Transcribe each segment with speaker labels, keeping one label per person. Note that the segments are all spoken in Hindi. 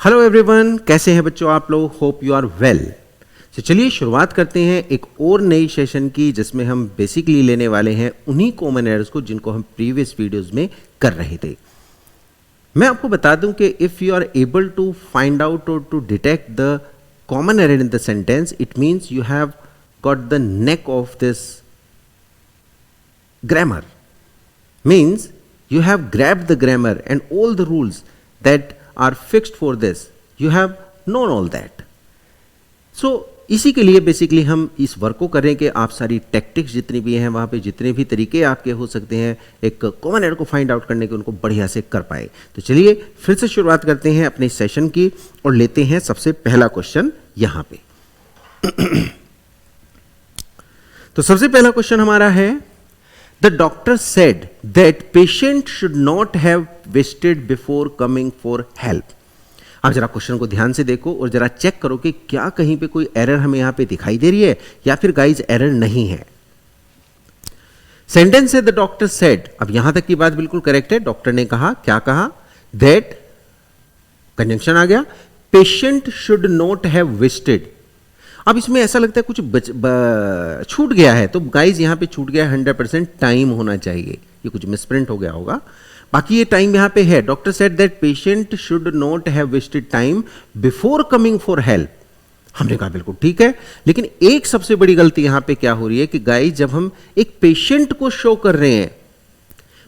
Speaker 1: हेलो एवरीवन, कैसे हैं बच्चों आप लोग? Hope you are well. तो चलिए शुरुआत करते हैं एक और नई सेशन की, जिसमें हम बेसिकली लेने वाले हैं उन्हीं कॉमन एरर्स को जिनको हम प्रीवियस वीडियोस में कर रहे थे। मैं आपको बता दूं कि if you are able to find out और to detect the common error in the sentence, it means you have got the knack of this grammar. Means you have grabbed the grammar and all the rules that are fixed for this. You have known all that. So इसी के लिए बेसिकली हम इस वर्क को करें कि आप सारी टैक्टिक्स जितनी भी हैं, वहाँ पे जितने भी तरीके आपके हो सकते हैं एक कॉमन एरर को फाइंड आउट करने के, उनको बढ़िया से कर पाए। तो चलिए फिर से शुरुआत करते हैं अपने सेशन की और लेते हैं सबसे पहला क्वेश्चन यहाँ पे। तो सबसे पहला क्वेश्चन हमारा है, The doctor said that patient should not have wasted before coming for help. अब जरा क्वेश्चन को ध्यान से देखो और जरा चेक करो कि क्या कहीं पे कोई एरर हमें यहां पे दिखाई दे रही है या फिर गाइज एरर नहीं है। सेंटेंस है द डॉक्टर सेड। अब यहां तक की बात बिल्कुल करेक्ट है। डॉक्टर ने कहा, क्या कहा? दैट कंजंक्शन आ गया, patient should not have wasted. अब इसमें ऐसा लगता है कुछ छूट गया है, तो गाइज यहां पे छूट गया 100% टाइम होना चाहिए। ये कुछ मिसप्रिंट हो गया होगा, बाकी ये टाइम यहां पे है। Doctor said that patient should not have wasted time before coming for help. हमने कहा बिल्कुल ठीक है, लेकिन एक सबसे बड़ी गलती यहां पे क्या हो रही है कि गाइज जब हम एक पेशेंट को शो कर रहे हैं,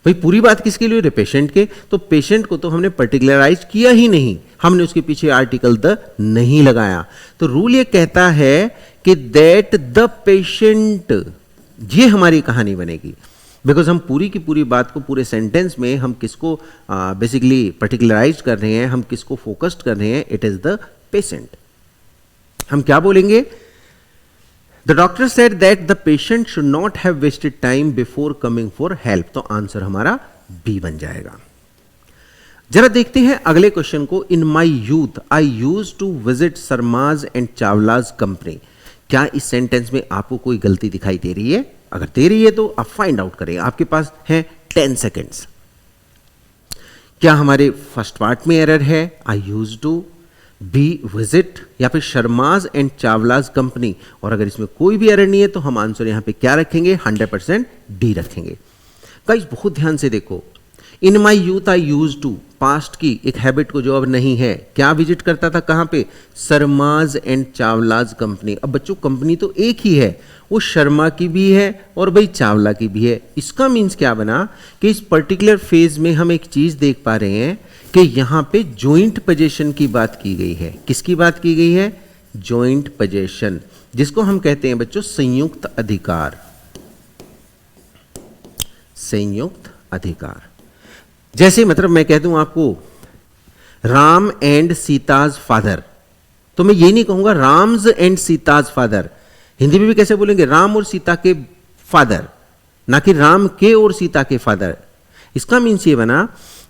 Speaker 1: भाई पूरी बात किसके लिए? पेशेंट के। तो पेशेंट को तो हमने पर्टिकुलराइज किया ही नहीं, हमने उसके पीछे आर्टिकल द नहीं लगाया। तो रूल ये कहता है कि दैट द पेशेंट, ये हमारी कहानी बनेगी। बिकॉज हम पूरी की पूरी बात को पूरे सेंटेंस में हम किसको बेसिकली पर्टिकुलराइज कर रहे हैं, हम किसको फोकस्ड कर रहे हैं? It is the patient. हम क्या बोलेंगे? The doctor said that the patient should not have wasted time before coming for help. तो आंसर हमारा बी बन जाएगा। जरा देखते हैं अगले क्वेश्चन को। In my youth I use to visit Sharma's and Chawla's company. क्या इस सेंटेंस में आपको कोई गलती दिखाई दे रही है? अगर दे रही है तो आप फाइंड आउट करें। आपके पास है 10 सेकेंड्स। क्या हमारे फर्स्ट पार्ट में एरर है? आई यूज टू, बी विजिट, या फिर शर्माज एंड चावलाज कंपनी? और अगर इसमें कोई भी एरर नहीं है तो हम आंसर यहां पे क्या रखेंगे? 100% डी रखेंगे। गाइस बहुत ध्यान से देखो। In my youth I use to, past की एक हैबिट को जो अब नहीं है, क्या विजिट करता था? कहां पे? Sharma's and Chawla's company. अब बच्चों कंपनी तो एक ही है, वो शर्मा की भी है और भाई चावला की भी है। इसका मीन्स क्या बना कि इस पर्टिकुलर फेज में हम एक चीज देख पा रहे हैं कि यहां पे जॉइंट पोजीशन की बात की गई है। किसकी बात की गई है? जॉइंट पोजीशन, जिसको हम कहते हैं बच्चों संयुक्त अधिकार। संयुक्त अधिकार। जैसे मतलब मैं कह दूं आपको राम एंड सीताज फादर, तो मैं ये नहीं कहूंगा राम्स एंड सीताज फादर। हिंदी में भी कैसे बोलेंगे? राम और सीता के फादर, ना कि राम के और सीता के फादर। इसका मीन्स ये बना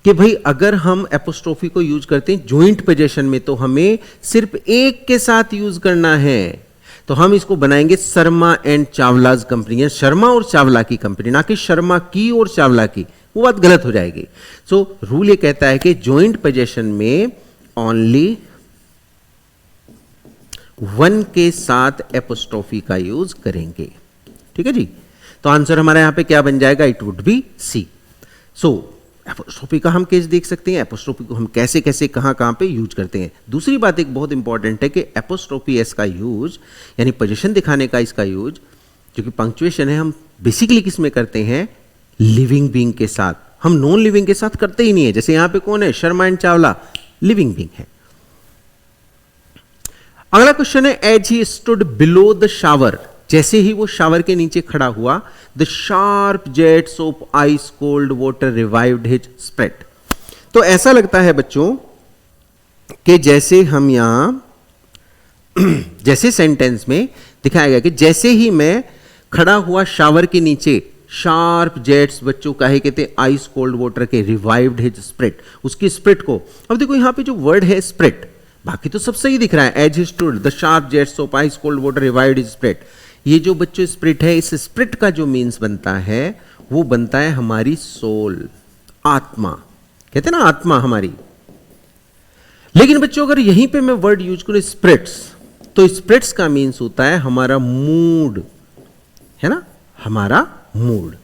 Speaker 1: कि भाई अगर हम एपोस्ट्रोफी को यूज करते हैं जॉइंट पोजीशन में, तो हमें सिर्फ एक के साथ यूज करना है। तो हम इसको बनाएंगे शर्मा एंड चावलाज कंपनी, शर्मा और चावला की कंपनी, ना कि शर्मा की और चावला की। वो बात गलत हो जाएगी। सो रूल ये कहता है कि जॉइंट पोजीशन में ओनली वन के साथ एपोस्ट्रोफी का यूज करेंगे। ठीक है जी। तो आंसर हमारा यहां पे क्या बन जाएगा? It would be C. So apostrophe का हम केस देख सकते हैं, एपोस्ट्रोफी को हम कैसे कैसे कहां कहां पे यूज करते हैं। दूसरी बात एक बहुत इंपॉर्टेंट है कि एपोस्ट्रोफी एस का यूज, यानी पोजीशन दिखाने का इसका यूज, जो कि पंक्चुएशन है, हम बेसिकली किस में करते हैं? लिविंग बीइंग के साथ। हम नॉन लिविंग के साथ करते ही नहीं है। जैसे यहां पे कौन है? Sharma and Chawla, living being है। अगला क्वेश्चन है, as he stood below the shower, जैसे ही वो शावर के नीचे खड़ा हुआ, the sharp jets of ice cold water revived his spirit. तो ऐसा लगता है बच्चों कि जैसे हम यहां जैसे सेंटेंस में दिखाया गया कि जैसे ही मैं खड़ा हुआ शावर के नीचे, शार्प जेट्स बच्चों काहे कहते हैं? आइस कोल्ड वाटर के, रिवाइव्ड हिज स्प्रिट, उसकी स्प्रिट को। अब देखो यहां पे जो वर्ड है स्प्रिट, बाकी तो सब सही दिख रहा है। As he stood the sharp jets of ice cold water revived his spirit. ये जो बच्चों स्प्रिट है, इस स्प्रिट का जो मीन्स बनता है वो बनता है हमारी सोल, आत्मा। कहते हैं ना आत्मा हमारी। लेकिन बच्चों अगर यहीं पे मैं वर्ड यूज करूं स्प्रिट्स, तो स्प्रिट्स का मीन्स होता है हमारा मूड, है ना, हमारा मूड।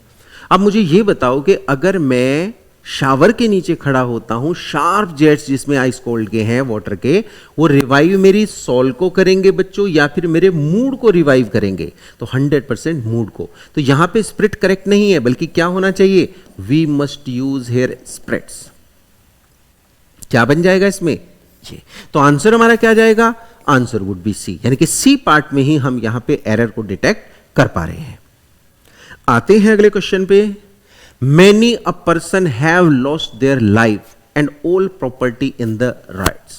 Speaker 1: अब मुझे ये बताओ कि अगर मैं शावर के नीचे खड़ा होता हूं, शार्प जेट्स जिसमें आइस कोल्ड के हैं वाटर के, वो रिवाइव मेरी सोल को करेंगे बच्चों या फिर मेरे मूड को रिवाइव करेंगे? तो 100% मूड को। तो यहां पे स्प्रिट करेक्ट नहीं है, बल्कि क्या होना चाहिए? We must use here spirits. क्या बन जाएगा इसमें? ये। तो आंसर हमारा क्या जाएगा? आंसर वुड बी सी, यानी कि सी पार्ट में ही हम यहां पे एरर को डिटेक्ट कर पा रहे हैं। आते हैं अगले क्वेश्चन पे। Many a person have lost their life and all property in the riots।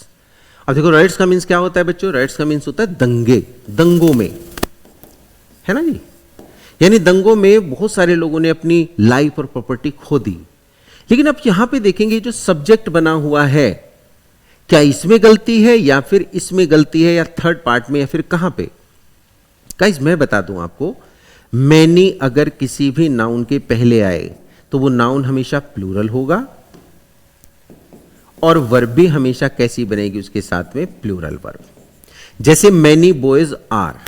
Speaker 1: अब देखो राइट्स का मीन्स क्या होता है बच्चों? राइट्स का मीन्स होता है दंगे, दंगों में, है ना जी। यानी दंगों में बहुत सारे लोगों ने अपनी लाइफ और प्रॉपर्टी खो दी। लेकिन अब यहां पे देखेंगे जो सब्जेक्ट बना हुआ है, क्या इसमें गलती है या फिर इसमें गलती है, या थर्ड पार्ट में, या फिर कहां पे? गाइस मैं बता दूं आपको, मैनी अगर किसी भी नाउन के पहले आए तो वो नाउन हमेशा प्लूरल होगा, और वर्ब भी हमेशा कैसी बनेगी उसके साथ में? Plural verb. जैसे मैनी बॉयज आर।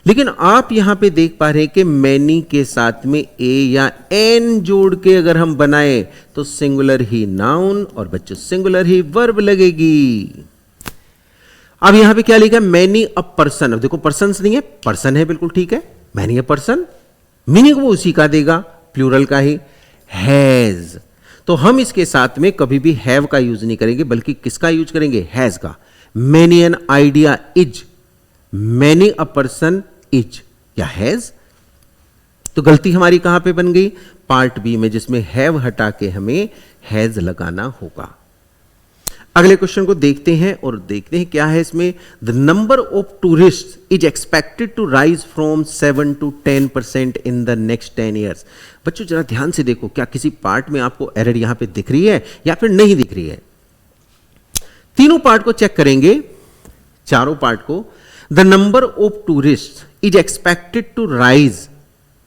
Speaker 1: लेकिन आप यहां पे देख पा रहे हैं कि मैनी के साथ में ए या एन जोड़ के अगर हम बनाए तो सिंगुलर ही नाउन और बच्चों सिंगुलर ही वर्ब लगेगी। अब यहां पे क्या लिखा है? Many a person. अब देखो पर्सन्स नहीं है, पर्सन है, बिल्कुल ठीक है। मैनी अ पर्सन, मीनिंग वो उसी का देगा, प्लूरल का ही। हैज, तो हम इसके साथ में कभी भी हैव का यूज नहीं करेंगे, बल्कि किसका यूज करेंगे? हैज का। Many an idea is, many a person is, या हैज। तो गलती हमारी कहां पे बन गई? पार्ट बी में, जिसमें हैव हटा के हमें हैज लगाना होगा। अगले क्वेश्चन को देखते हैं और देखते हैं क्या है इसमें। The number of tourist is expected to rise from 7 to 10% in the next 10 years। बच्चों जरा ध्यान से देखो, क्या किसी पार्ट में आपको एरर यहां पे दिख रही है या फिर नहीं दिख रही है? तीनों पार्ट को चेक करेंगे, चारों पार्ट को। The number of tourist is expected to rise,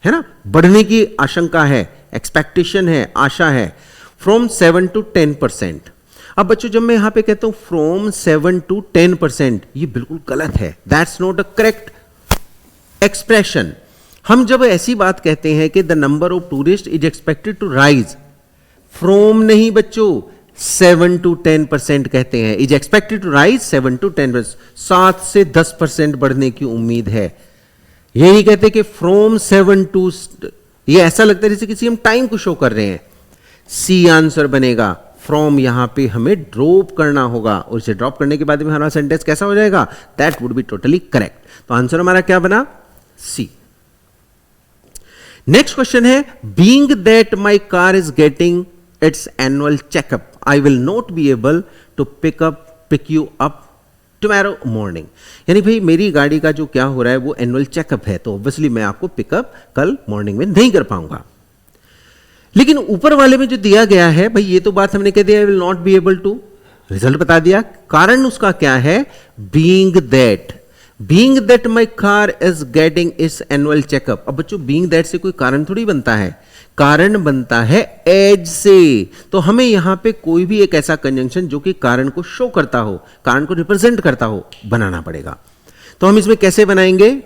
Speaker 1: है ना, बढ़ने की आशंका है, एक्सपेक्टेशन है, आशा है, फ्रॉम 7 to 10%। अब बच्चों जब मैं यहां पे कहता हूं फ्रॉम 7 to 10%, ये बिल्कुल गलत है। That's not a correct expression. हम जब ऐसी बात कहते हैं कि the number of tourist is expected to rise, from नहीं बच्चों, 7 to 10% कहते हैं। Is expected to rise 7 to 10%, 7 से 10% बढ़ने की उम्मीद है। ये नहीं कहते कि फ्रॉम 7 to, ये ऐसा लगता है जैसे किसी हम टाइम को शो कर रहे हैं। सी आंसर बनेगा। फ्रॉम यहां पे हमें ड्रॉप करना होगा, और इसे ड्रॉप करने के बाद में हमारा सेंटेंस कैसा हो जाएगा? That would be totally correct. तो आंसर हमारा क्या बना? सी। नेक्स्ट क्वेश्चन है, being that my car is getting its annual checkup, I will not be able to pick you up tomorrow morning. यानी भाई मेरी गाड़ी का जो क्या हो रहा है वो एनुअल चेकअप है, तो ऑब्वियसली मैं आपको पिकअप कल मॉर्निंग में नहीं कर पाऊंगा। लेकिन ऊपर वाले में जो दिया गया है भाई, ये तो बात हमने कह दिया, I will not be able to, result बता दिया। कारण उसका क्या है? Being that my car is getting its annual checkup. अब बच्चों बीइंग दैट से कोई कारण थोड़ी बनता है, कारण बनता है एज से। तो हमें यहां पे कोई भी एक ऐसा कंजंक्शन जो कि कारण को शो करता हो, कारण को रिप्रेजेंट करता हो, बनाना पड़ेगा। तो हम इसमें कैसे बनाएंगे?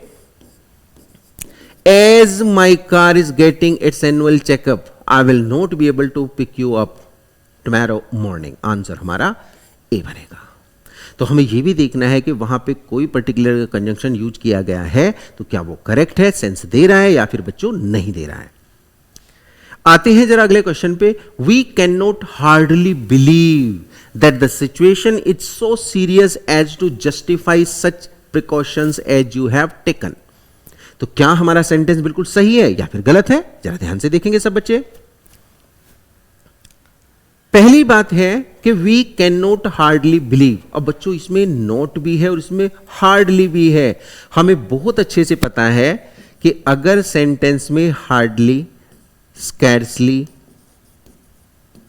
Speaker 1: As my car is getting its annual checkup, I will not be able to pick you up tomorrow morning. Answer हमारा ए बनेगा। तो हमें यह भी देखना है कि वहां पे कोई पर्टिकुलर कंजंक्शन यूज किया गया है तो क्या वो करेक्ट है, सेंस दे रहा है या फिर बच्चों नहीं दे रहा है। आते हैं जरा अगले क्वेश्चन पे। We can not hardly believe that the situation is so serious as to justify such precautions as you have taken. तो क्या हमारा सेंटेंस बिल्कुल सही है या फिर गलत है? जरा ध्यान से देखेंगे सब बच्चे। पहली बात है कि we can not hardly believe. अब बच्चों इसमें नॉट भी है और इसमें हार्डली भी है। हमें बहुत अच्छे से पता है कि अगर सेंटेंस में हार्डली, स्कैर्सली,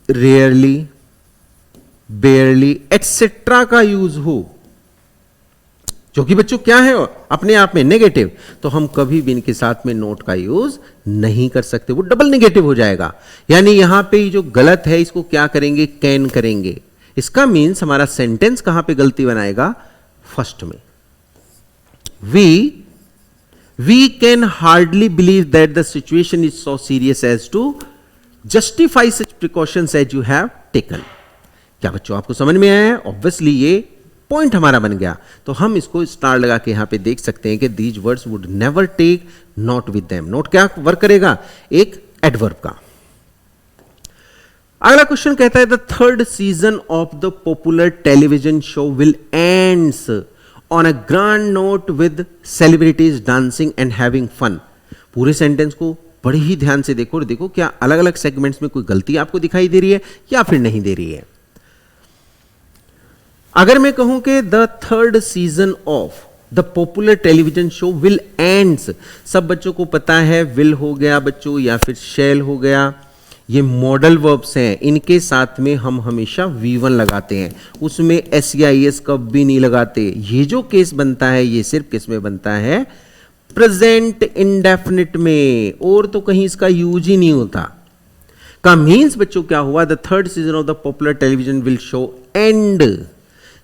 Speaker 1: रेयरली, बेयरली एटसेट्रा का यूज हो, जो कि बच्चों क्या है अपने आप में नेगेटिव, तो हम कभी भी इनके साथ में नोट का यूज नहीं कर सकते, वो डबल नेगेटिव हो जाएगा। यानी यहां पे जो गलत है इसको क्या करेंगे? कैन करेंगे। इसका मीन्स हमारा सेंटेंस कहां पे गलती बनाएगा? फर्स्ट में। We can hardly believe that the situation is so serious as to justify such precautions as you have taken. क्या बच्चों आपको समझ में आया है? ऑब्वियसली ये पॉइंट हमारा बन गया, तो हम इसको स्टार लगा के यहां पे देख सकते हैं कि these words would never take note with them. Note क्या वर्क करेगा? एक एडवर्ब का। अगला क्वेश्चन कहता है the third season of the popular television show will ends on a grand note with celebrities dancing and having fun. पूरे सेंटेंस को बड़े ही ध्यान से देखो और देखो क्या अलग अलग सेगमेंट्स में कोई गलती आपको दिखाई दे रही है या फिर नहीं दे रही है। अगर मैं कहूं कि the third season of the popular television show will ends, सब बच्चों को पता है विल हो गया बच्चों या फिर शैल हो गया, ये मॉडल वर्ब्स हैं, इनके साथ में हम हमेशा V1 लगाते हैं, उसमें SEIS कभी नहीं लगाते। ये जो केस बनता है ये सिर्फ किस में बनता है? प्रेजेंट इंडेफिनिट में, और तो कहीं इसका यूज ही नहीं होता। का मीन्स बच्चों क्या हुआ? The third season of the popular television will show end,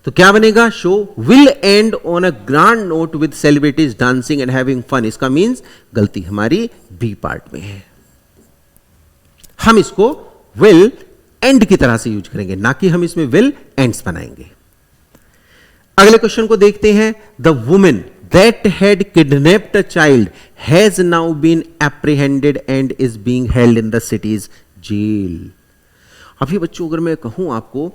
Speaker 1: तो क्या बनेगा? Show will end on a grand note with celebrities dancing and having fun. इसका मीन्स गलती हमारी बी पार्ट में है। हम इसको विल एंड की तरह से यूज करेंगे, ना कि हम इसमें विल एंड्स बनाएंगे। अगले क्वेश्चन को देखते हैं। The women that had kidnapped a child has now been apprehended and is being held in the city's jail. अभी बच्चों अगर मैं कहूं आपको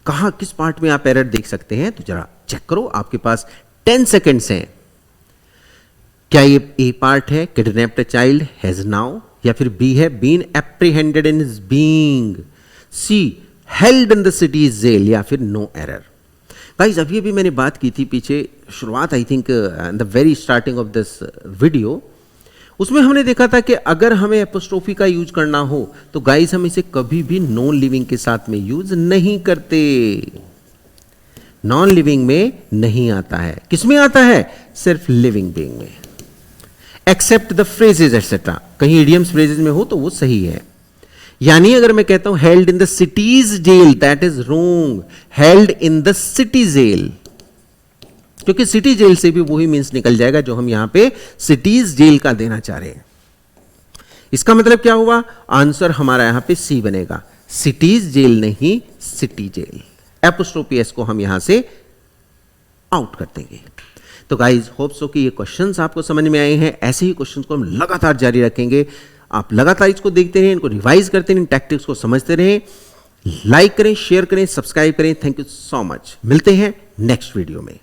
Speaker 1: कहां किस पार्ट में आप एरर देख सकते हैं, तो जरा चेक करो, आपके पास 10 सेकेंड्स हैं। क्या ये ए पार्ट है kidnapped a child has now, या फिर बी है been apprehended and is being, c held in the city jail, या फिर नो एरर। गाइस अभी अभी मैंने बात की थी पीछे शुरुआत, I think in the very starting of this video, उसमें हमने देखा था कि अगर हमें एपोस्ट्रोफी का यूज करना हो तो गाइस हम इसे कभी भी नॉन लिविंग के साथ में यूज नहीं करते। नॉन लिविंग में नहीं आता है, किसमें आता है? सिर्फ लिविंग बीइंग में, एक्सेप्ट द फ्रेजेस एटसेट्रा। कहीं इडियम्स फ्रेजेस में हो तो वो सही है। यानी अगर मैं कहता हूं held in the city's jail, that is wrong. Held in the city jail, क्योंकि सिटी जेल से भी वही मीन्स निकल जाएगा जो हम यहां पे सिटीज जेल का देना चाह रहे हैं। इसका मतलब क्या हुआ? आंसर हमारा यहां पे सी बनेगा, सिटीज जेल नहीं सिटी जेल। एपोस्ट्रोफी एस को हम यहां से आउट कर देंगे। तो गाइज होप सो कि ये क्वेश्चंस आपको समझ में आए हैं। ऐसे ही क्वेश्चंस को हम लगातार जारी रखेंगे। आप लगातार इसको देखते रहें, इनको रिवाइज करते रहें, इन टैक्टिक्स को समझते रहें। लाइक करें, शेयर करें, सब्सक्राइब करें। Thank you so much. मिलते हैं नेक्स्ट वीडियो में।